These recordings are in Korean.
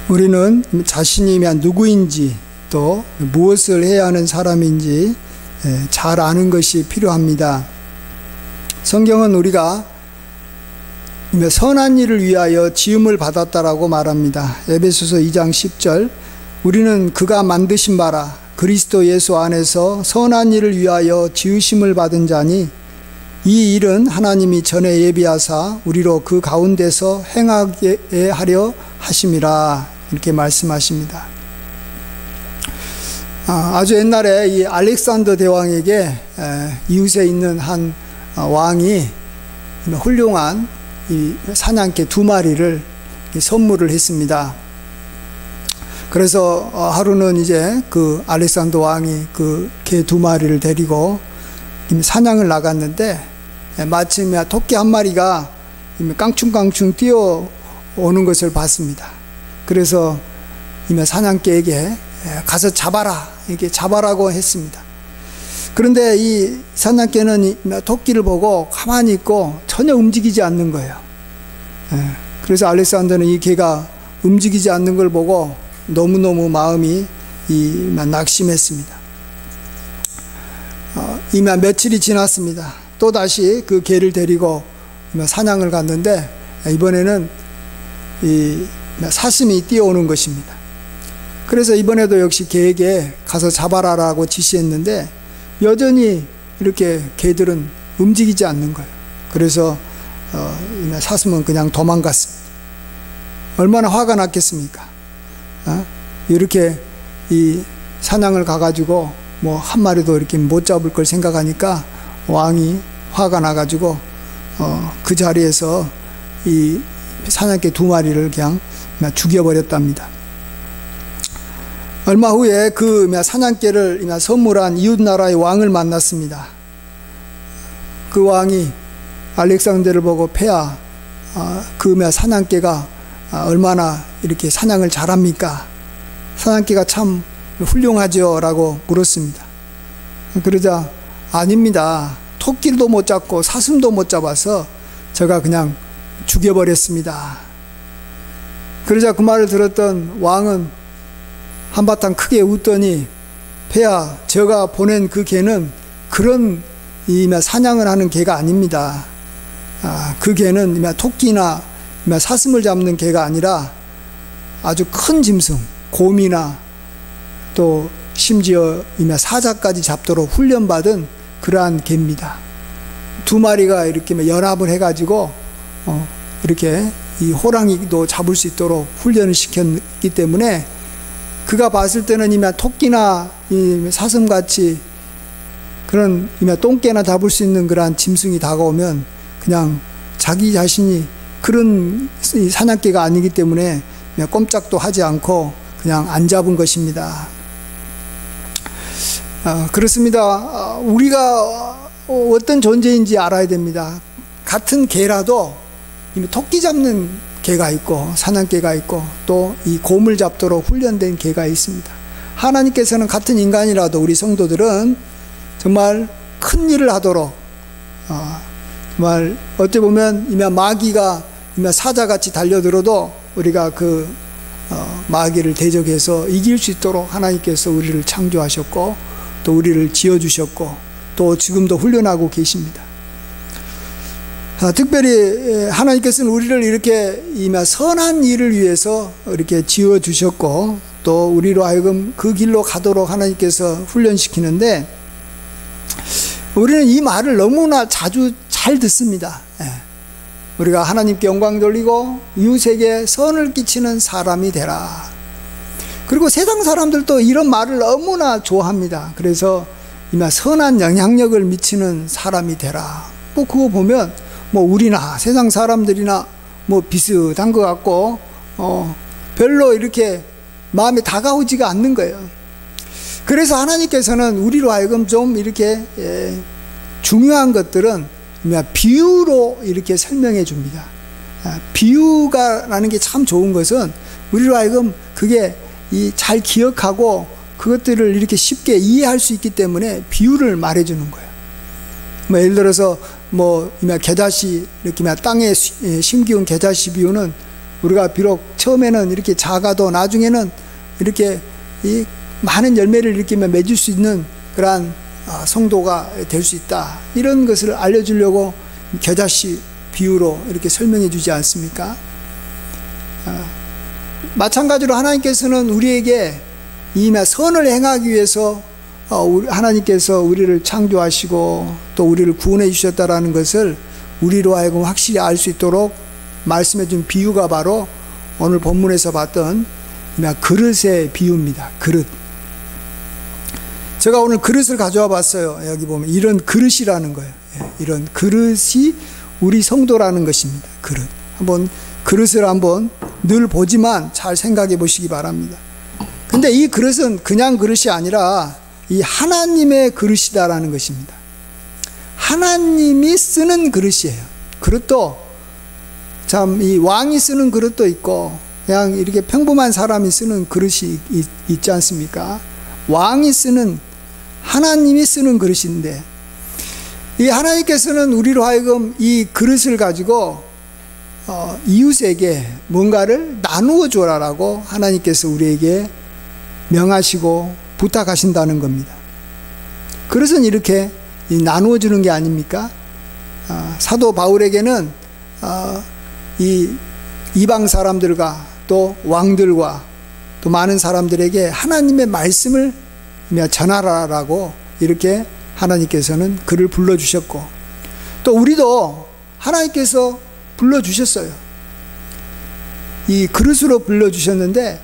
우리는 자신이 누구인지 또 무엇을 해야 하는 사람인지 잘 아는 것이 필요합니다. 성경은 우리가 선한 일을 위하여 지음을 받았다라고 말합니다. 에베소서 2장 10절, 우리는 그가 만드신 바라 그리스도 예수 안에서 선한 일을 위하여 지으심을 받은 자니 이 일은 하나님이 전에 예비하사 우리로 그 가운데서 행하게 하려 하심이라, 이렇게 말씀하십니다. 아주 옛날에 이 알렉산더 대왕에게 이웃에 있는 한 왕이 훌륭한 이 사냥개 2마리를 선물을 했습니다. 그래서 하루는 이제 그 알렉산더 왕이 그 개 2마리를 데리고 사냥을 나갔는데 마침 토끼 1마리가 깡충깡충 뛰어오는 것을 봤습니다. 그래서 사냥개에게 가서 잡아라, 이렇게 잡아라고 했습니다. 그런데 이 사냥개는 토끼를 보고 가만히 있고 전혀 움직이지 않는 거예요. 그래서 알렉산더는 이 개가 움직이지 않는 걸 보고 너무너무 마음이 낙심했습니다. 이미 며칠이 지났습니다. 또다시 그 개를 데리고 사냥을 갔는데 이번에는 이 사슴이 뛰어오는 것입니다. 그래서 이번에도 역시 개에게 가서 잡아라라고 지시했는데 여전히 이렇게 개들은 움직이지 않는 거예요. 그래서 사슴은 그냥 도망갔습니다. 얼마나 화가 났겠습니까? 이렇게 이 사냥을 가가지고 뭐 한 마리도 이렇게 못 잡을 걸 생각하니까 왕이 화가 나가지고 그 자리에서 이 사냥개 2마리를 그냥 죽여버렸답니다. 얼마 후에 그 사냥개를 선물한 이웃나라의 왕을 만났습니다. 그 왕이 알렉산더를 보고, 폐하, 그 사냥개가 얼마나 이렇게 사냥을 잘합니까? 사냥개가 참 훌륭하죠? 라고 물었습니다. 그러자, 아닙니다. 토끼도 못 잡고 사슴도 못 잡아서 제가 그냥 죽여버렸습니다. 그러자 그 말을 들었던 왕은 한바탕 크게 웃더니, 폐하, 제가 보낸 그 개는 그런 사냥을 하는 개가 아닙니다. 그 개는 토끼나 사슴을 잡는 개가 아니라 아주 큰 짐승, 곰이나 또 심지어 사자까지 잡도록 훈련받은 그러한 개입니다. 2마리가 이렇게 연합을 해가지고 이렇게 이 호랑이도 잡을 수 있도록 훈련을 시켰기 때문에 그가 봤을 때는 토끼나 사슴같이 그런 똥개나 잡을 수 있는 그러한 짐승이 다가오면 그냥 자기 자신이 그런 사냥개가 아니기 때문에 그냥 꼼짝도 하지 않고 그냥 안 잡은 것입니다. 그렇습니다. 우리가 어떤 존재인지 알아야 됩니다. 같은 개라도 토끼 잡는 개가 있고 사냥개가 있고 또 이 곰을 잡도록 훈련된 개가 있습니다. 하나님께서는 같은 인간이라도 우리 성도들은 정말 큰 일을 하도록 정말 어찌 보면 마귀가 사자같이 달려들어도 우리가 그 마귀를 대적해서 이길 수 있도록 하나님께서 우리를 창조하셨고 또 우리를 지어주셨고 또 지금도 훈련하고 계십니다. 특별히 하나님께서는 우리를 이렇게 선한 일을 위해서 이렇게 지어주셨고 또 우리로 하여금 그 길로 가도록 하나님께서 훈련시키는데 우리는 이 말을 너무나 자주 잘 듣습니다. 우리가 하나님께 영광 돌리고 이웃에게 선을 끼치는 사람이 되라. 그리고 세상 사람들도 이런 말을 너무나 좋아합니다. 그래서 선한 영향력을 미치는 사람이 되라. 뭐 그거 보면 우리나 세상 사람들이나 비슷한 것 같고 별로 이렇게 마음에 다가오지가 않는 거예요. 그래서 하나님께서는 우리로 하여금 좀 이렇게 중요한 것들은 비유로 이렇게 설명해 줍니다. 비유가라는 게 참 좋은 것은 우리로 하여금 그게 잘 기억하고 그것들을 이렇게 쉽게 이해할 수 있기 때문에 비유를 말해 주는 거예요. 예를 들어서 겨자씨 이렇게 땅에 심기운 겨자씨 비유는 우리가 비록 처음에는 이렇게 작아도 나중에는 이렇게 이 많은 열매를 일으키며 맺을 수 있는 그러한 성도가 될 수 있다. 이런 것을 알려주려고 겨자씨 비유로 이렇게 설명해 주지 않습니까? 마찬가지로 하나님께서는 우리에게 이 선을 행하기 위해서 하나님께서 우리를 창조하시고 또 우리를 구원해 주셨다라는 것을 우리로 하여금 확실히 알 수 있도록 말씀해 준 비유가 바로 오늘 본문에서 봤던 그릇의 비유입니다. 그릇. 제가 오늘 그릇을 가져와 봤어요. 여기 보면 이런 그릇이라는 거예요. 이런 그릇이 우리 성도라는 것입니다. 그릇. 그릇을 한번 늘 보지만 잘 생각해 보시기 바랍니다. 근데 이 그릇은 그냥 그릇이 아니라 이 하나님의 그릇이다라는 것입니다. 하나님이 쓰는 그릇이에요. 그릇도 참 이 왕이 쓰는 그릇도 있고 그냥 이렇게 평범한 사람이 쓰는 그릇이 있지 않습니까? 왕이 쓰는, 하나님이 쓰는 그릇인데 이 하나님께서는 우리로 하여금 이 그릇을 가지고 이웃에게 뭔가를 나누어 주라라고 하나님께서 우리에게 명하시고 부탁하신다는 겁니다. 그릇은 이렇게 나누어 주는 게 아닙니까? 사도 바울에게는 이 이방 사람들과 또 왕들과 또 많은 사람들에게 하나님의 말씀을 전하라라고 이렇게 하나님께서는 그를 불러주셨고 또 우리도 하나님께서 불러주셨어요. 이 그릇으로 불러주셨는데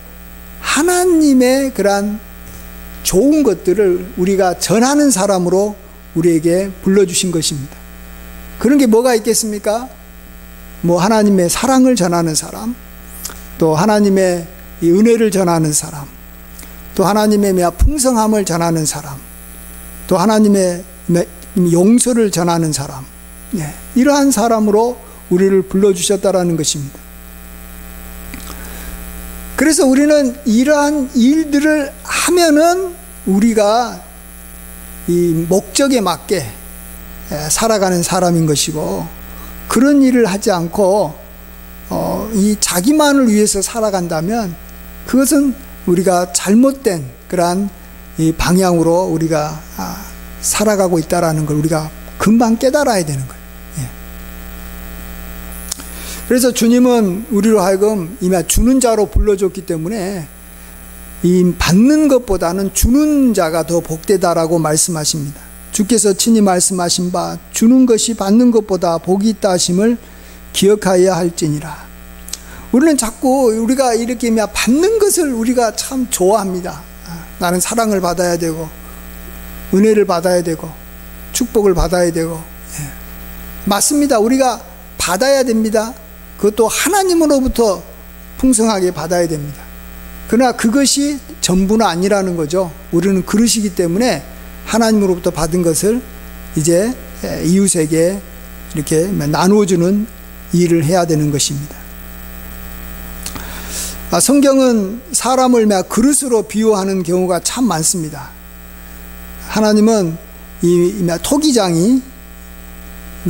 하나님의 그러한 좋은 것들을 우리가 전하는 사람으로 우리에게 불러주신 것입니다. 그런 게 뭐가 있겠습니까? 하나님의 사랑을 전하는 사람, 또 하나님의 이 은혜를 전하는 사람, 또 하나님의 풍성함을 전하는 사람, 또 하나님의 용서를 전하는 사람, 이러한 사람으로 우리를 불러주셨다라는 것입니다. 그래서 우리는 이러한 일들을 하면은 우리가 이 목적에 맞게 살아가는 사람인 것이고, 그런 일을 하지 않고 이 자기만을 위해서 살아간다면 그것은 우리가 잘못된 그러한 이 방향으로 우리가 살아가고 있다라는 걸 우리가 금방 깨달아야 되는 거예요. 그래서 주님은 우리로 하여금 이미 주는 자로 불러줬기 때문에 이 받는 것보다는 주는 자가 더 복되다라고 말씀하십니다. 주께서 친히 말씀하신 바 주는 것이 받는 것보다 복이 있다 하심을 기억하여야 할지니라. 우리는 자꾸 우리가 이렇게 받는 것을 우리가 참 좋아합니다. 나는 사랑을 받아야 되고 은혜를 받아야 되고 축복을 받아야 되고, 맞습니다. 우리가 받아야 됩니다. 그것도 하나님으로부터 풍성하게 받아야 됩니다. 그러나 그것이 전부는 아니라는 거죠. 우리는 그릇이기 때문에 하나님으로부터 받은 것을 이제 이웃에게 이렇게 나누어주는 일을 해야 되는 것입니다. 성경은 사람을 그릇으로 비유하는 경우가 참 많습니다. 하나님은 이 토기장이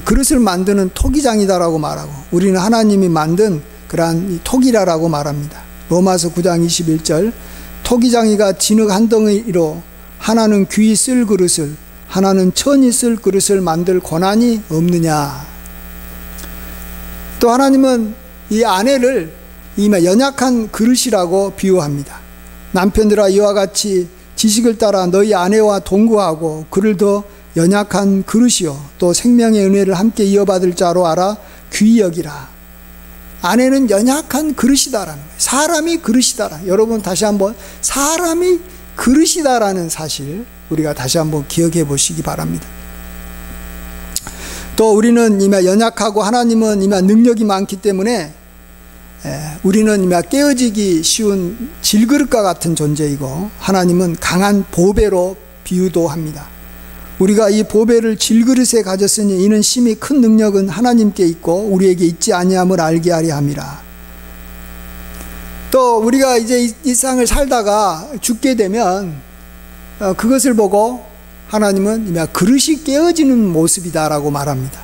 그릇을 만드는 토기장이다라고 말하고, 우리는 하나님이 만든 그러한 토기라라고 말합니다. 로마서 9장 21절, 토기장이가 진흙 한 덩이로 하나는 귀히 쓸 그릇을 하나는 천이 쓸 그릇을 만들 권한이 없느냐. 또 하나님은 이 아내를 이미 연약한 그릇이라고 비유합니다. 남편들아 이와 같이 지식을 따라 너희 아내와 동거하고 그를 더 연약한 그릇이요 또 생명의 은혜를 함께 이어받을 자로 알아 귀히 여기라. 아내는 연약한 그릇이다라는 거예요. 사람이 그릇이다라. 여러분 다시 한번 사람이 그릇이다라는 사실 우리가 다시 한번 기억해 보시기 바랍니다. 또 우리는 이미 연약하고 하나님은 이미 능력이 많기 때문에 우리는 이미 깨어지기 쉬운 질그릇과 같은 존재이고, 하나님은 강한 보배로 비유도 합니다. 우리가 이 보배를 질그릇에 가졌으니 이는 심히 큰 능력은 하나님께 있고 우리에게 있지 아니함을 알게 하려 함이라. 또 우리가 이제 이 세상을 살다가 죽게 되면 그것을 보고 하나님은 이미 그릇이 깨어지는 모습이다라고 말합니다.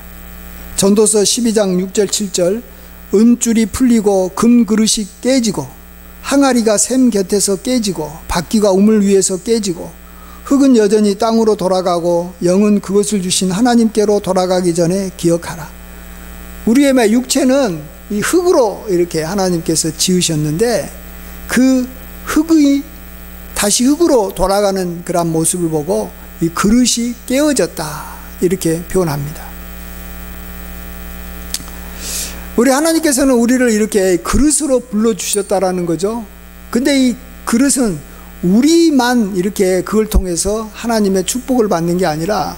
전도서 12장 6절 7절 은줄이 풀리고 금그릇이 깨지고 항아리가 샘 곁에서 깨지고 바퀴가 우물 위에서 깨지고 흙은 여전히 땅으로 돌아가고 영은 그것을 주신 하나님께로 돌아가기 전에 기억하라. 우리의 육체는 이 흙으로 이렇게 하나님께서 지으셨는데 그 흙이 다시 흙으로 돌아가는 그런 모습을 보고 이 그릇이 깨어졌다 이렇게 표현합니다. 우리 하나님께서는 우리를 이렇게 그릇으로 불러주셨다라는 거죠. 근데 이 그릇은 우리만 이렇게 그걸 통해서 하나님의 축복을 받는 게 아니라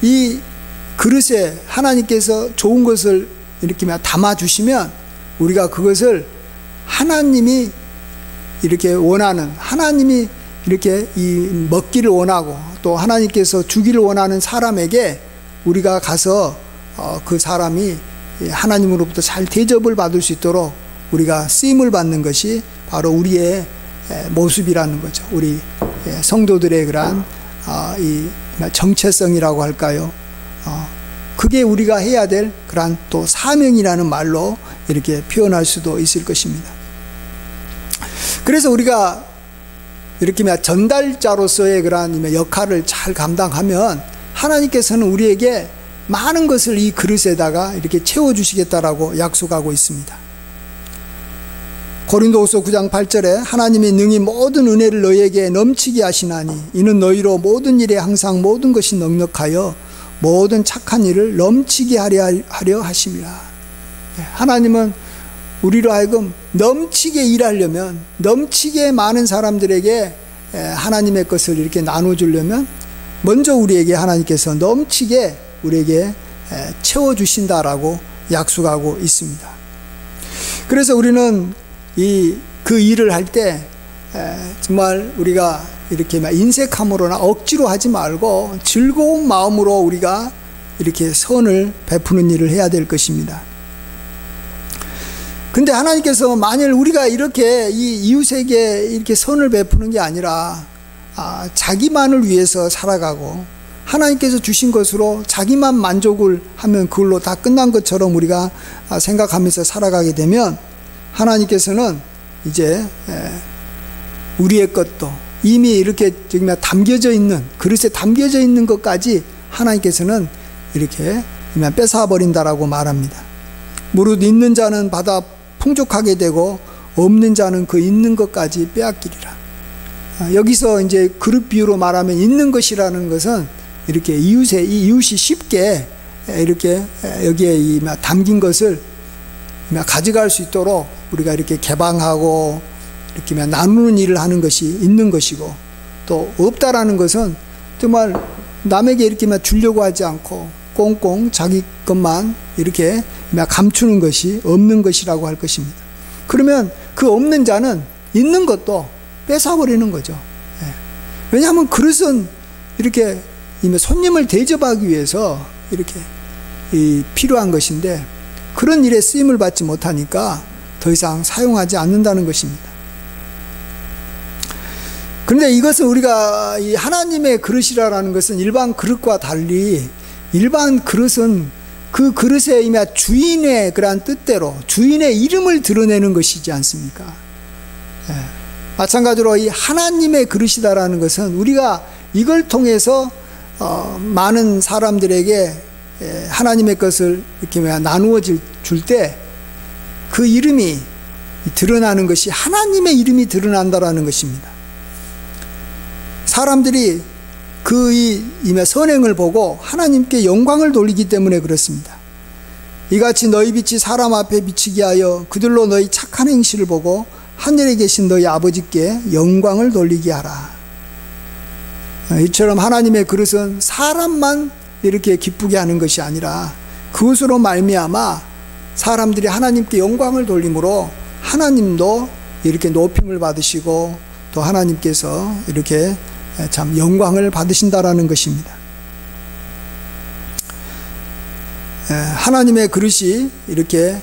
이 그릇에 하나님께서 좋은 것을 이렇게 담아주시면 우리가 그것을 하나님이 이렇게 원하는, 하나님이 이렇게 이 먹기를 원하고 또 하나님께서 주기를 원하는 사람에게 우리가 가서 그 사람이 하나님으로부터 잘 대접을 받을 수 있도록 우리가 쓰임을 받는 것이 바로 우리의 모습이라는 거죠. 우리 성도들의 그러한 이 정체성이라고 할까요? 그게 우리가 해야 될 그러한 또 사명이라는 말로 이렇게 표현할 수도 있을 것입니다. 그래서 우리가 이렇게 전달자로서의 그러한 역할을 잘 감당하면 하나님께서는 우리에게 많은 것을 이 그릇에다가 이렇게 채워주시겠다라고 약속하고 있습니다. 고린도후서 9장 8절에 하나님이 능히 모든 은혜를 너희에게 넘치게 하시나니 이는 너희로 모든 일에 항상 모든 것이 넉넉하여 모든 착한 일을 넘치게 하려 하심이라. 하나님은 우리로 하여금 넘치게 일하려면, 넘치게 많은 사람들에게 하나님의 것을 이렇게 나눠주려면 먼저 우리에게 하나님께서 넘치게 우리에게 채워주신다라고 약속하고 있습니다. 그래서 우리는 그 일을 할 때 정말 우리가 이렇게 인색함으로나 억지로 하지 말고 즐거운 마음으로 우리가 이렇게 선을 베푸는 일을 해야 될 것입니다. 근데 하나님께서 만일 우리가 이렇게 이 이웃에게 이렇게 선을 베푸는 게 아니라 자기만을 위해서 살아가고 하나님께서 주신 것으로 자기만 만족을 하면 그걸로 다 끝난 것처럼 우리가 생각하면서 살아가게 되면 하나님께서는 이제 우리의 것도 이미 이렇게 담겨져 있는, 그릇에 담겨져 있는 것까지 하나님께서는 이렇게 뺏어버린다라고 말합니다. 무릇 있는 자는 받아 풍족하게 되고 없는 자는 그 있는 것까지 빼앗기리라. 여기서 이제 그릇 비유로 말하면 있는 것이라는 것은 이렇게 이웃이 쉽게 이렇게 여기에 담긴 것을 가져갈 수 있도록 우리가 이렇게 개방하고 이렇게 나누는 일을 하는 것이 있는 것이고, 또 없다라는 것은 정말 남에게 이렇게 주려고 하지 않고 꽁꽁 자기 것만 이렇게 감추는 것이 없는 것이라고 할 것입니다. 그러면 그 없는 자는 있는 것도 뺏어버리는 거죠. 왜냐하면 그릇은 이렇게 손님을 대접하기 위해서 이렇게 필요한 것인데 그런 일에 쓰임을 받지 못하니까 더 이상 사용하지 않는다는 것입니다. 그런데 이것은 우리가 이 하나님의 그릇이라는 것은 일반 그릇과 달리, 일반 그릇은 그 그릇의 이미 주인의 그러한 뜻대로 주인의 이름을 드러내는 것이지 않습니까? 마찬가지로 이 하나님의 그릇이다라는 것은 우리가 이걸 통해서 많은 사람들에게 하나님의 것을 이렇게 나누어 줄 때 그 이름이 드러나는 것이 하나님의 이름이 드러난다라는 것입니다. 사람들이 그 선행을 보고 하나님께 영광을 돌리기 때문에 그렇습니다. 이같이 너희 빛이 사람 앞에 비치게 하여 그들로 너희 착한 행실을 보고 하늘에 계신 너희 아버지께 영광을 돌리게 하라. 이처럼 하나님의 그릇은 사람만 이렇게 기쁘게 하는 것이 아니라 그것으로 말미암아 사람들이 하나님께 영광을 돌림으로 하나님도 이렇게 높임을 받으시고 또 하나님께서 이렇게 참 영광을 받으신다라는 것입니다. 하나님의 그릇이 이렇게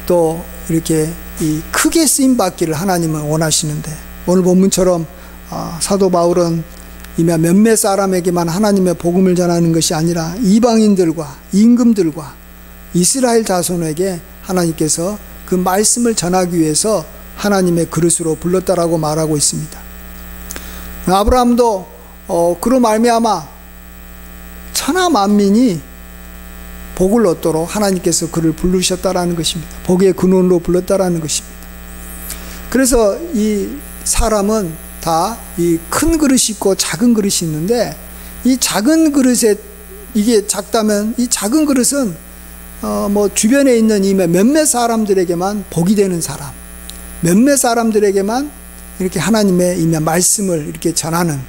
또 이렇게 크게 쓰임 받기를 하나님은 원하시는데, 오늘 본문처럼 사도 바울은 이미 몇몇 사람에게만 하나님의 복음을 전하는 것이 아니라 이방인들과 임금들과 이스라엘 자손에게 하나님께서 그 말씀을 전하기 위해서 하나님의 그릇으로 불렀다라고 말하고 있습니다. 아브라함도 그로 말미암아 천하 만민이 복을 얻도록 하나님께서 그를 부르셨다라는 것입니다. 복의 근원으로 불렀다라는 것입니다. 그래서 이 사람은 다 이 큰 그릇이 있고 작은 그릇이 있는데, 이 작은 그릇에, 이게 작다면 이 작은 그릇은 주변에 있는 이 몇몇 사람들에게만 복이 되는 사람, 몇몇 사람들에게만 이렇게 하나님의 이 말씀을 이렇게 전하는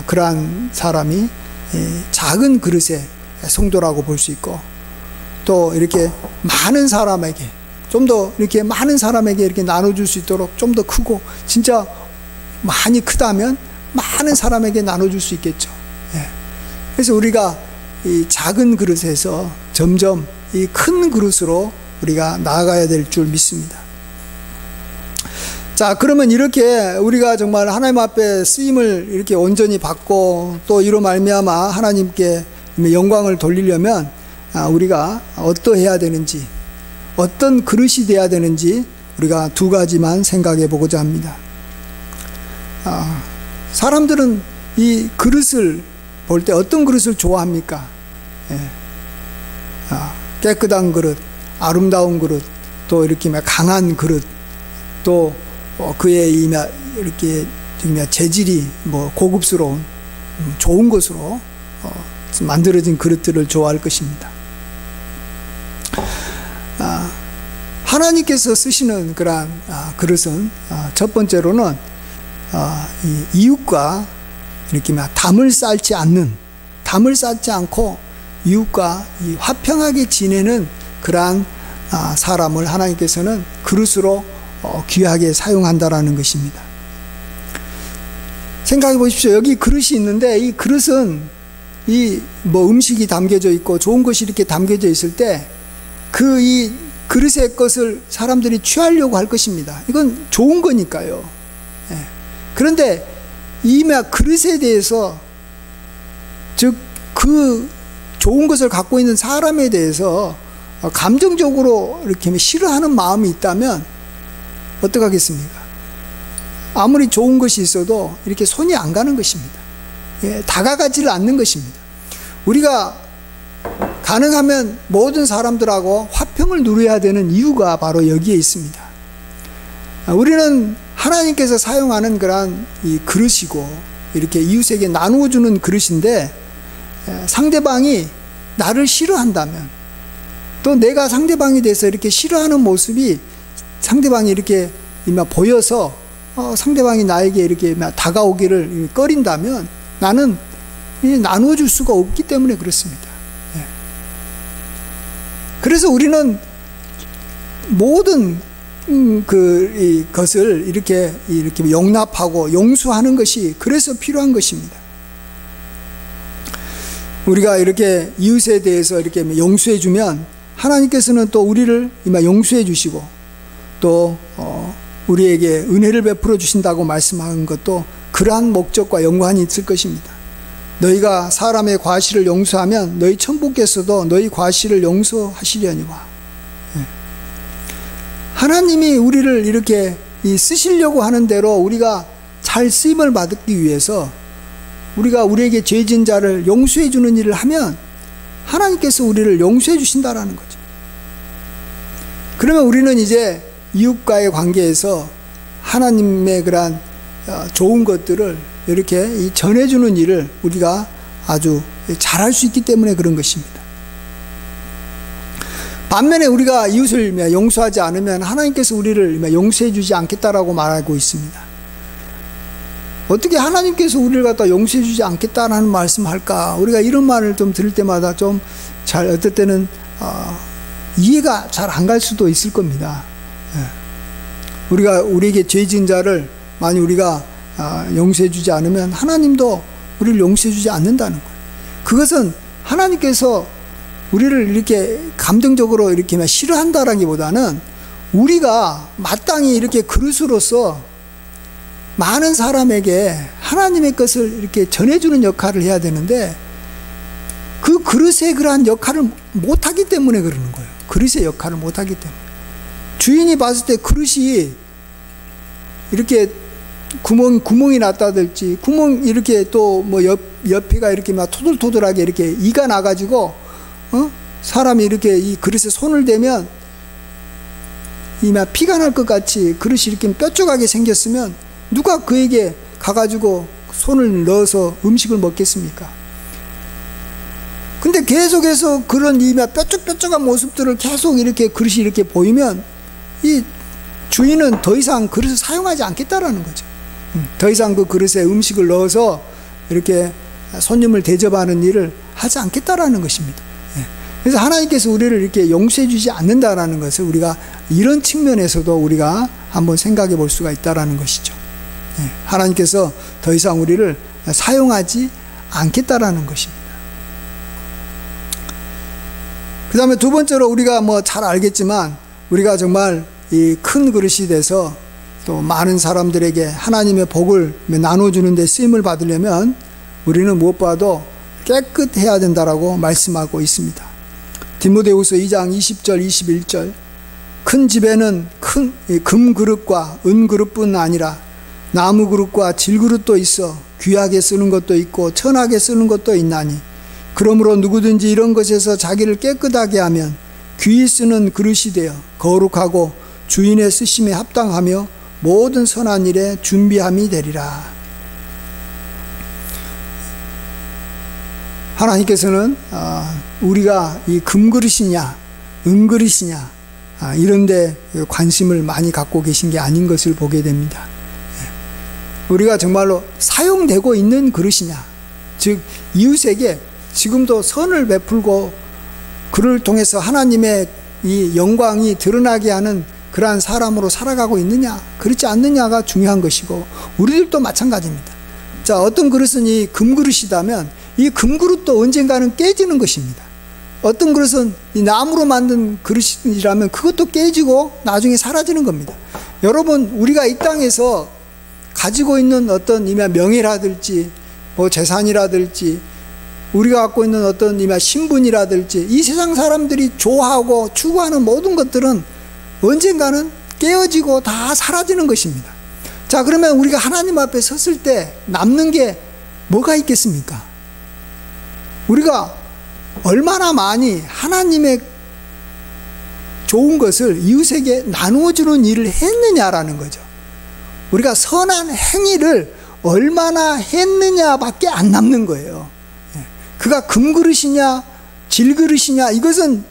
그러한 사람이 작은 그릇의 성도라고 볼 수 있고, 또 이렇게 많은 사람에게, 좀 더 이렇게 많은 사람에게 이렇게 나눠줄 수 있도록 좀 더 크고, 진짜 많이 크다면 많은 사람에게 나눠줄 수 있겠죠. 그래서 우리가 이 작은 그릇에서 점점 이 큰 그릇으로 우리가 나아가야 될 줄 믿습니다. 자, 그러면 이렇게 우리가 정말 하나님 앞에 쓰임을 이렇게 온전히 받고, 또 이로 말미암아 하나님께 영광을 돌리려면 우리가 어떠해야 되는지, 어떤 그릇이 돼야 되는지 우리가 두 가지만 생각해 보고자 합니다. 사람들은 이 그릇을 볼 때 어떤 그릇을 좋아합니까? 깨끗한 그릇, 아름다운 그릇, 또 이렇게 강한 그릇, 또 그의 이렇게 재질이 고급스러운 좋은 것으로 만들어진 그릇들을 좋아할 것입니다. 하나님께서 쓰시는 그러한 그릇은 첫 번째로는 이웃과 이렇게 담을 쌓지 않고 이웃과 화평하게 지내는 그러한 사람을 하나님께서는 그릇으로 귀하게 사용한다라는 것입니다. 생각해 보십시오. 여기 그릇이 있는데, 이 그릇은 음식이 담겨져 있고 좋은 것이 이렇게 담겨져 있을 때 이 그릇의 것을 사람들이 취하려고 할 것입니다. 이건 좋은 거니까요. 그런데 이 그릇에 대해서, 즉 그 좋은 것을 갖고 있는 사람에 대해서 감정적으로 이렇게 싫어하는 마음이 있다면 어떡하겠습니까? 아무리 좋은 것이 있어도 이렇게 손이 안 가는 것입니다. 다가가지를 않는 것입니다. 우리가 가능하면 모든 사람들하고 화평을 누려야 되는 이유가 바로 여기에 있습니다. 우리는 하나님께서 사용하는 그러한 이 그릇이고, 이렇게 이웃에게 나누어 주는 그릇인데, 상대방이 나를 싫어한다면, 또 내가 상대방에 대해서 이렇게 싫어하는 모습이 상대방이 이렇게 보여서 상대방이 나에게 이렇게 다가오기를 꺼린다면 나는 나누어 줄 수가 없기 때문에 그렇습니다. 그래서 우리는 모든 것을 이렇게 용납하고 용서하는 것이 그래서 필요한 것입니다. 우리가 이렇게 이웃에 대해서 이렇게 용서해 주면 하나님께서는 또 우리를 용서해 주시고, 또 우리에게 은혜를 베풀어 주신다고 말씀한 것도 그러한 목적과 연관이 있을 것입니다. 너희가 사람의 과실을 용서하면 너희 천부께서도 너희 과실을 용서하시려니와. 하나님이 우리를 이렇게 쓰시려고 하는 대로 우리가 잘 쓰임을 받기 위해서 우리가 우리에게 죄진 자를 용서해 주는 일을 하면 하나님께서 우리를 용서해 주신다라는 거죠. 그러면 우리는 이제 이웃과의 관계에서 하나님의 그러한 좋은 것들을 이렇게 전해주는 일을 우리가 아주 잘할 수 있기 때문에 그런 것입니다. 반면에 우리가 이웃을 용서하지 않으면 하나님께서 우리를 용서해 주지 않겠다라고 말하고 있습니다. 어떻게 하나님께서 우리를 갖다 용서해 주지 않겠다라는 말씀할까? 우리가 이런 말을 좀 들을 때마다 좀 잘, 어떨 때는 이해가 잘 안 갈 수도 있을 겁니다. 우리에게 죄 지은 자를 만약 우리가 용서해 주지 않으면 하나님도 우리를 용서해 주지 않는다는 거예요. 그것은 하나님께서 우리를 이렇게 감정적으로 이렇게 싫어한다라기보다는 우리가 마땅히 이렇게 그릇으로서 많은 사람에게 하나님의 것을 이렇게 전해주는 역할을 해야 되는데, 그 그릇의 그러한 역할을 못하기 때문에 그러는 거예요. 그릇의 역할을 못하기 때문에. 주인이 봤을 때 그릇이 이렇게 구멍이 났다든지, 이렇게 또 뭐 옆에가 이렇게 막 토들토들하게 이렇게 이가 나가지고, 사람이 이렇게 이 그릇에 손을 대면, 막 피가 날 것 같이 그릇이 이렇게 뾰족하게 생겼으면, 누가 그에게 가가지고 손을 넣어서 음식을 먹겠습니까? 근데 계속해서 그런 이 뾰족뾰족한 모습들을 계속 이렇게 그릇이 이렇게 보이면, 이 주인은 더 이상 그릇을 사용하지 않겠다라는 거죠. 더 이상 그 그릇에 음식을 넣어서 이렇게 손님을 대접하는 일을 하지 않겠다라는 것입니다. 그래서 하나님께서 우리를 이렇게 용서해 주지 않는다라는 것을 우리가 이런 측면에서도 우리가 한번 생각해 볼 수가 있다라는 것이죠. 하나님께서 더 이상 우리를 사용하지 않겠다라는 것입니다. 그 다음에 두 번째로 우리가 뭐 잘 알겠지만, 우리가 정말 이 큰 그릇이 돼서 또 많은 사람들에게 하나님의 복을 나눠주는 데 쓰임을 받으려면 우리는 무엇보다도 깨끗해야 된다라고 말씀하고 있습니다. 디모데후서 2장 20절 21절, 큰 집에는 큰 금그릇과 은그릇뿐 아니라 나무그릇과 질그릇도 있어 귀하게 쓰는 것도 있고 천하게 쓰는 것도 있나니, 그러므로 누구든지 이런 것에서 자기를 깨끗하게 하면 귀히 쓰는 그릇이 되어 거룩하고 주인의 쓰심에 합당하며 모든 선한 일에 준비함이 되리라. 하나님께서는 우리가 이 금그릇이냐 은그릇이냐 이런 데 관심을 많이 갖고 계신 게 아닌 것을 보게 됩니다. 우리가 정말로 사용되고 있는 그릇이냐, 즉 이웃에게 지금도 선을 베풀고 그를 통해서 하나님의 이 영광이 드러나게 하는 그러한 사람으로 살아가고 있느냐, 그렇지 않느냐가 중요한 것이고, 우리들도 마찬가지입니다. 자, 어떤 그릇은 이 금그릇이다면 이 금그릇도 언젠가는 깨지는 것입니다. 어떤 그릇은 이 나무로 만든 그릇이라면 그것도 깨지고 나중에 사라지는 겁니다. 여러분, 우리가 이 땅에서 가지고 있는 어떤 명예라든지 뭐 재산이라든지 우리가 갖고 있는 어떤 신분이라든지 이 세상 사람들이 좋아하고 추구하는 모든 것들은 언젠가는 깨어지고 다 사라지는 것입니다. 자, 그러면 우리가 하나님 앞에 섰을 때 남는 게 뭐가 있겠습니까? 우리가 얼마나 많이 하나님의 좋은 것을 이웃에게 나누어주는 일을 했느냐라는 거죠. 우리가 선한 행위를 얼마나 했느냐밖에 안 남는 거예요. 그가 금그릇이냐 질그릇이냐 이것은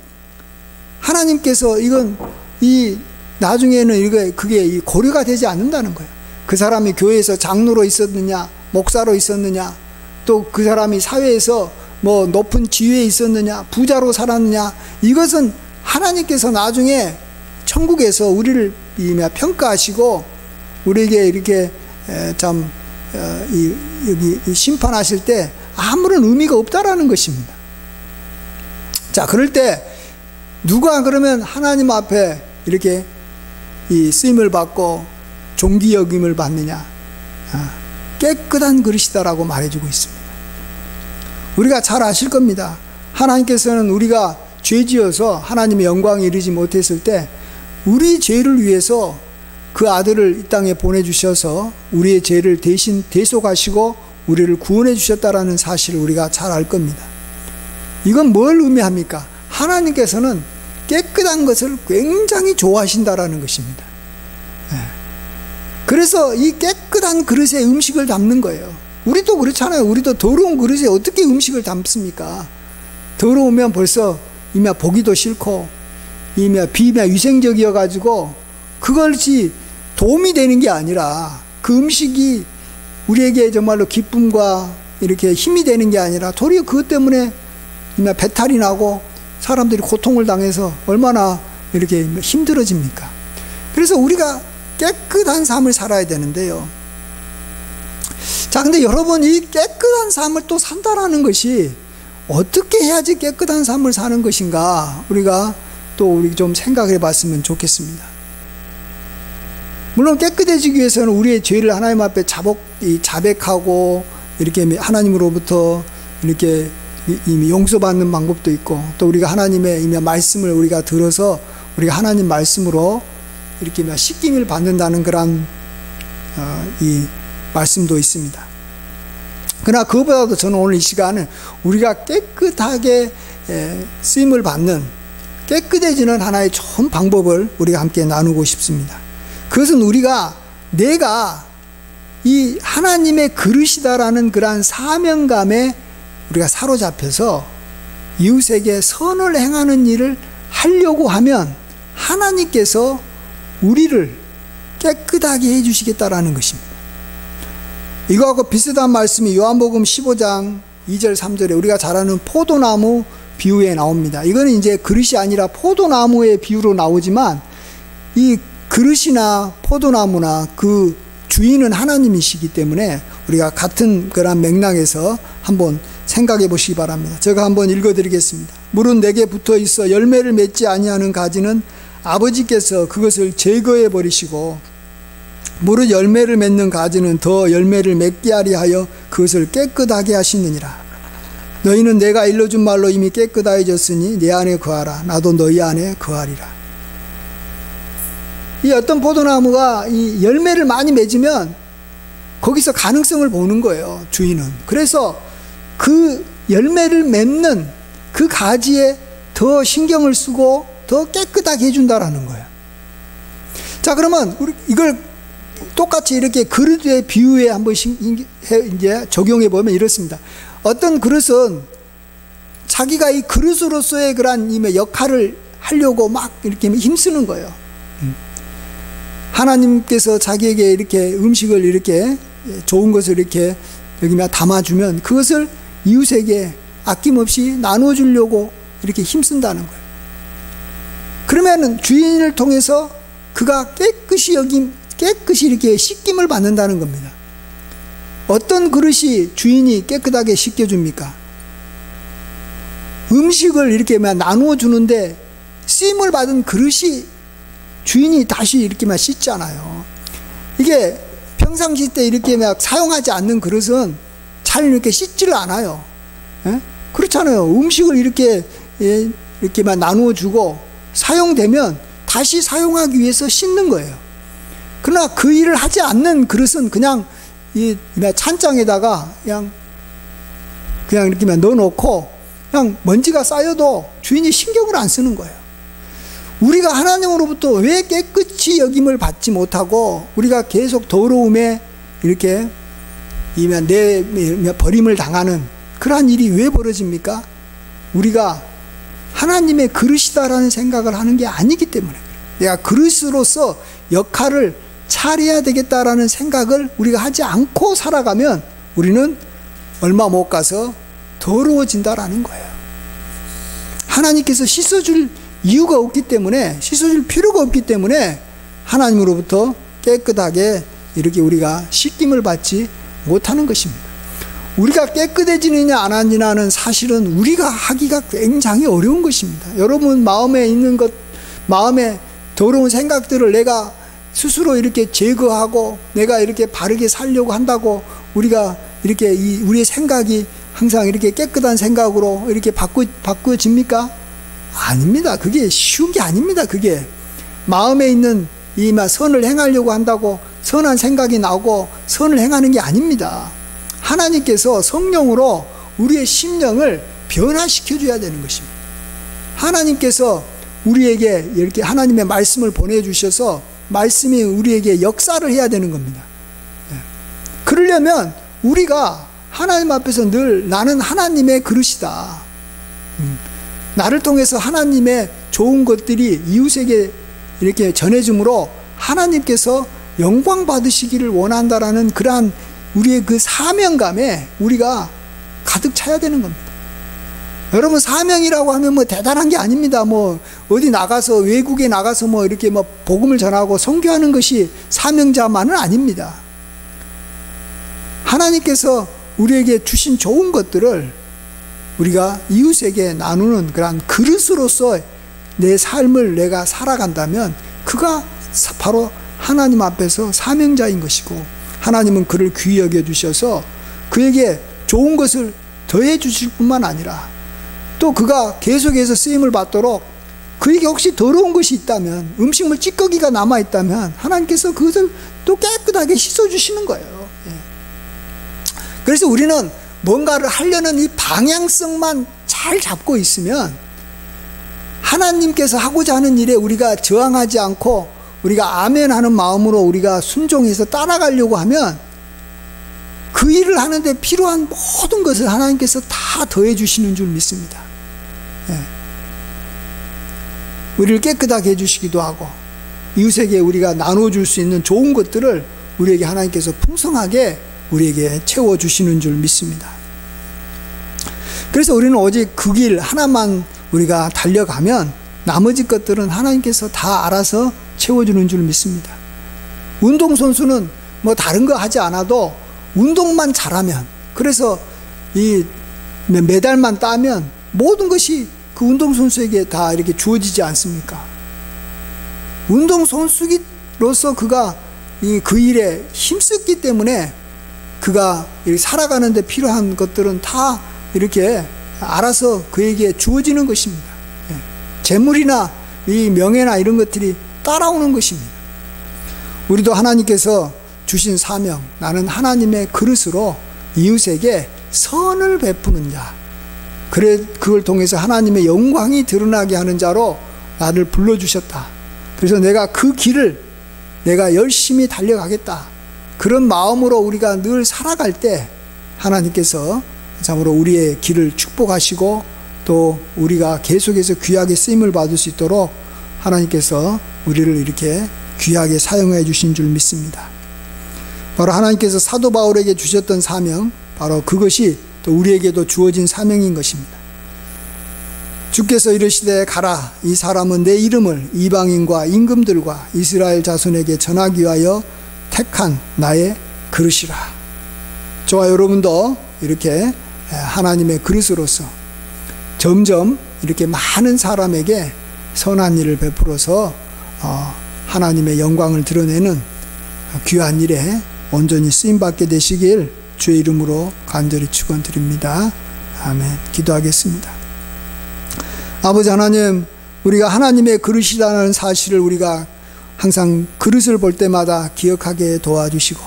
하나님께서 이건 나중에는 그게 고려가 되지 않는다는 거예요. 그 사람이 교회에서 장로로 있었느냐 목사로 있었느냐, 또 그 사람이 사회에서 뭐 높은 지위에 있었느냐 부자로 살았느냐, 이것은 하나님께서 나중에 천국에서 우리를 평가하시고 우리에게 이렇게 여기 심판하실 때 아무런 의미가 없다라는 것입니다. 자, 그럴 때 누가 그러면 하나님 앞에 이렇게 이 쓰임을 받고 존귀 여김을 받느냐? 깨끗한 그릇이다라고 말해주고 있습니다. 우리가 잘 아실 겁니다. 하나님께서는 우리가 죄지어서 하나님의 영광에 이르지 못했을 때 우리 죄를 위해서 그 아들을 이 땅에 보내주셔서 우리의 죄를 대신 대속하시고 우리를 구원해 주셨다라는 사실을 우리가 잘 알 겁니다. 이건 뭘 의미합니까? 하나님께서는 깨끗한 것을 굉장히 좋아하신다라는 것입니다. 그래서 이 깨끗한 그릇에 음식을 담는 거예요. 우리도 그렇잖아요. 우리도 더러운 그릇에 어떻게 음식을 담습니까? 더러우면 벌써 이미 보기도 싫고 비위생적이어 가지고 그것이 도움이 되는 게 아니라, 그 음식이 우리에게 정말로 기쁨과 이렇게 힘이 되는 게 아니라 도리어 그것 때문에 배탈이 나고 사람들이 고통을 당해서 얼마나 이렇게 힘들어집니까? 그래서 우리가 깨끗한 삶을 살아야 되는데요. 자, 근데 여러분, 이 깨끗한 삶을 또 산다라는 것이 어떻게 해야지 깨끗한 삶을 사는 것인가, 우리가 우리 좀 생각해 봤으면 좋겠습니다. 물론 깨끗해지기 위해서는 우리의 죄를 하나님 앞에 자백하고 이렇게 하나님으로부터 이렇게 이미 용서받는 방법도 있고, 또 우리가 하나님의 말씀을 우리가 들어서 우리가 하나님 말씀으로 이렇게 씻김을 받는다는 그런 이 말씀도 있습니다. 그러나 그것보다도 저는 오늘 이 시간은 우리가 깨끗하게 쓰임을 받는, 깨끗해지는 하나의 좋은 방법을 우리가 함께 나누고 싶습니다. 그것은 내가 이 하나님의 그릇이다라는 그러한 사명감에 우리가 사로잡혀서 이웃에게 선을 행하는 일을 하려고 하면 하나님께서 우리를 깨끗하게 해주시겠다라는 것입니다. 이거하고 비슷한 말씀이 요한복음 15장 2절 3절에 우리가 잘 아는 포도나무 비유에 나옵니다. 이거는 이제 그릇이 아니라 포도나무의 비유로 나오지만 이 그릇이나 포도나무나 그 주인은 하나님이시기 때문에 우리가 같은 그런 맥락에서 한번 생각해 보시기 바랍니다. 제가 한번 읽어드리겠습니다. 물은 내게 붙어 있어 열매를 맺지 아니하는 가지는 아버지께서 그것을 제거해 버리시고 무릇 열매를 맺는 가지는 더 열매를 맺게 하리 하여 그것을 깨끗하게 하시느니라. 너희는 내가 일러준 말로 이미 깨끗하여졌으니 내 안에 거하라. 나도 너희 안에 거하리라. 이 어떤 포도나무가 이 열매를 많이 맺으면 거기서 가능성을 보는 거예요, 주인은. 그래서 그 열매를 맺는 그 가지에 더 신경을 쓰고 더 깨끗하게 해준다라는 거예요. 자, 그러면 우리 이걸 똑같이 이렇게 그릇의 비유에 한 번씩 이제 적용해 보면 이렇습니다. 어떤 그릇은 자기가 이 그릇으로서의 그런 역할을 하려고 막 이렇게 힘쓰는 거예요. 하나님께서 자기에게 이렇게 음식을 이렇게 좋은 것을 이렇게 여기 담아주면 그것을 이웃에게 아낌없이 나눠주려고 이렇게 힘쓴다는 거예요. 그러면은 주인을 통해서 그가 깨끗이 이렇게 씻김을 받는다는 겁니다. 어떤 그릇이 주인이 깨끗하게 씻겨줍니까? 음식을 이렇게 나누어 주는데 쓰임을 받은 그릇이 주인이 다시 이렇게 씻잖아요. 이게 평상시 때 이렇게 사용하지 않는 그릇은 잘 이렇게 씻지를 않아요. 예? 그렇잖아요. 음식을 이렇게 나누어 주고 사용되면 다시 사용하기 위해서 씻는 거예요. 그러나 그 일을 하지 않는 그릇은 그냥 이 찬장에다가 그냥 이렇게 넣어놓고 그냥 먼지가 쌓여도 주인이 신경을 안 쓰는 거예요. 우리가 하나님으로부터 왜 깨끗이 여김을 받지 못하고 우리가 계속 더러움에 이렇게 버림을 당하는 그러한 일이 왜 벌어집니까? 우리가 하나님의 그릇이다라는 생각을 하는 게 아니기 때문에 그래요. 내가 그릇으로서 역할을 차려야 되겠다라는 생각을 우리가 하지 않고 살아가면 우리는 얼마 못 가서 더러워진다라는 거예요. 하나님께서 씻어줄 이유가 없기 때문에, 씻어줄 필요가 없기 때문에 하나님으로부터 깨끗하게 이렇게 우리가 씻김을 받지 못하는 것입니다. 우리가 깨끗해지느냐 안 하느냐는 사실은 우리가 하기가 굉장히 어려운 것입니다. 여러분 마음에 있는 것, 마음에 더러운 생각들을 내가 스스로 이렇게 제거하고 내가 이렇게 바르게 살려고 한다고 우리가 이렇게 우리의 생각이 항상 이렇게 깨끗한 생각으로 이렇게 바꿔집니까? 아닙니다. 그게 쉬운 게 아닙니다. 그게 마음에 있는 이 선을 행하려고 한다고 선한 생각이 나오고 선을 행하는 게 아닙니다. 하나님께서 성령으로 우리의 심령을 변화시켜 줘야 되는 것입니다. 하나님께서 우리에게 이렇게 하나님의 말씀을 보내주셔서 말씀이 우리에게 역사를 해야 되는 겁니다. 그러려면 우리가 하나님 앞에서 늘 나는 하나님의 그릇이다. 나를 통해서 하나님의 좋은 것들이 이웃에게 이렇게 전해줌으로 하나님께서 영광 받으시기를 원한다라는 그러한 우리의 그 사명감에 우리가 가득 차야 되는 겁니다. 여러분 사명이라고 하면 대단한 게 아닙니다. 어디 나가서 외국에 나가서 이렇게 복음을 전하고 선교하는 것이 사명자만은 아닙니다. 하나님께서 우리에게 주신 좋은 것들을 우리가 이웃에게 나누는 그런 그릇으로서 내 삶을 내가 살아간다면 그가 바로 하나님 앞에서 사명자인 것이고 하나님은 그를 귀히 여겨주셔서 그에게 좋은 것을 더해 주실 뿐만 아니라 또 그가 계속해서 쓰임을 받도록 그에게 혹시 더러운 것이 있다면, 음식물 찌꺼기가 남아있다면 하나님께서 그것을 또 깨끗하게 씻어주시는 거예요. 그래서 우리는 뭔가를 하려는 이 방향성만 잘 잡고 있으면 하나님께서 하고자 하는 일에 우리가 저항하지 않고 우리가 아멘 하는 마음으로 우리가 순종해서 따라가려고 하면 그 일을 하는데 필요한 모든 것을 하나님께서 다 더해 주시는 줄 믿습니다. 우리를 깨끗하게 해주시기도 하고 이웃에게 우리가 나눠줄 수 있는 좋은 것들을 우리에게 하나님께서 풍성하게 우리에게 채워주시는 줄 믿습니다. 그래서 우리는 오직 그 길 하나만 우리가 달려가면 나머지 것들은 하나님께서 다 알아서 채워주는 줄 믿습니다. 운동선수는 뭐 다른 거 하지 않아도 운동만 잘하면, 그래서 이 메달만 따면 모든 것이 그 운동선수에게 다 이렇게 주어지지 않습니까? 운동선수로서 그가 그 일에 힘썼기 때문에 그가 살아가는 데 필요한 것들은 다 이렇게 알아서 그에게 주어지는 것입니다. 재물이나 이 명예나 이런 것들이 따라오는 것입니다. 우리도 하나님께서 주신 사명, 나는 하나님의 그릇으로 이웃에게 선을 베푸는 자, 그걸 통해서 하나님의 영광이 드러나게 하는 자로 나를 불러주셨다. 그래서 내가 그 길을 내가 열심히 달려가겠다. 그런 마음으로 우리가 늘 살아갈 때 하나님께서 참으로 우리의 길을 축복하시고 또 우리가 계속해서 귀하게 쓰임을 받을 수 있도록 하나님께서 우리를 이렇게 귀하게 사용해 주신 줄 믿습니다. 바로 하나님께서 사도 바울에게 주셨던 사명, 바로 그것이 또 우리에게도 주어진 사명인 것입니다. 주께서 이르시되 가라, 이 사람은 내 이름을 이방인과 임금들과 이스라엘 자손에게 전하기 위하여 택한 나의 그릇이라. 저와 여러분도 이렇게 하나님의 그릇으로서 점점 이렇게 많은 사람에게 선한 일을 베풀어서 하나님의 영광을 드러내는 귀한 일에 온전히 쓰임받게 되시길 주의 이름으로 간절히 축원드립니다. 아멘. 기도하겠습니다. 아버지 하나님, 우리가 하나님의 그릇이라는 사실을 우리가 항상 그릇을 볼 때마다 기억하게 도와주시고,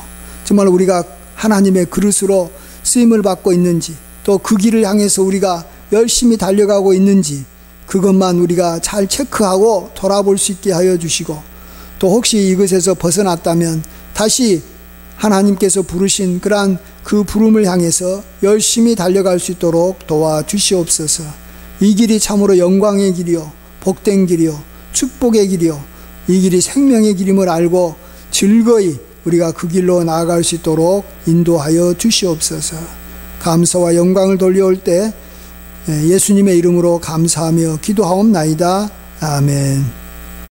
정말 우리가 하나님의 그릇으로 쓰임을 받고 있는지, 또 그 길을 향해서 우리가 열심히 달려가고 있는지 그것만 우리가 잘 체크하고 돌아볼 수 있게 하여 주시고, 또 혹시 이것에서 벗어났다면 다시 하나님께서 부르신 그러한 그 부름을 향해서 열심히 달려갈 수 있도록 도와주시옵소서. 이 길이 참으로 영광의 길이요, 복된 길이요, 축복의 길이요, 이 길이 생명의 길임을 알고 즐거이 우리가 그 길로 나아갈 수 있도록 인도하여 주시옵소서. 감사와 영광을 돌려올 때 예수님의 이름으로 감사하며 기도하옵나이다. 아멘.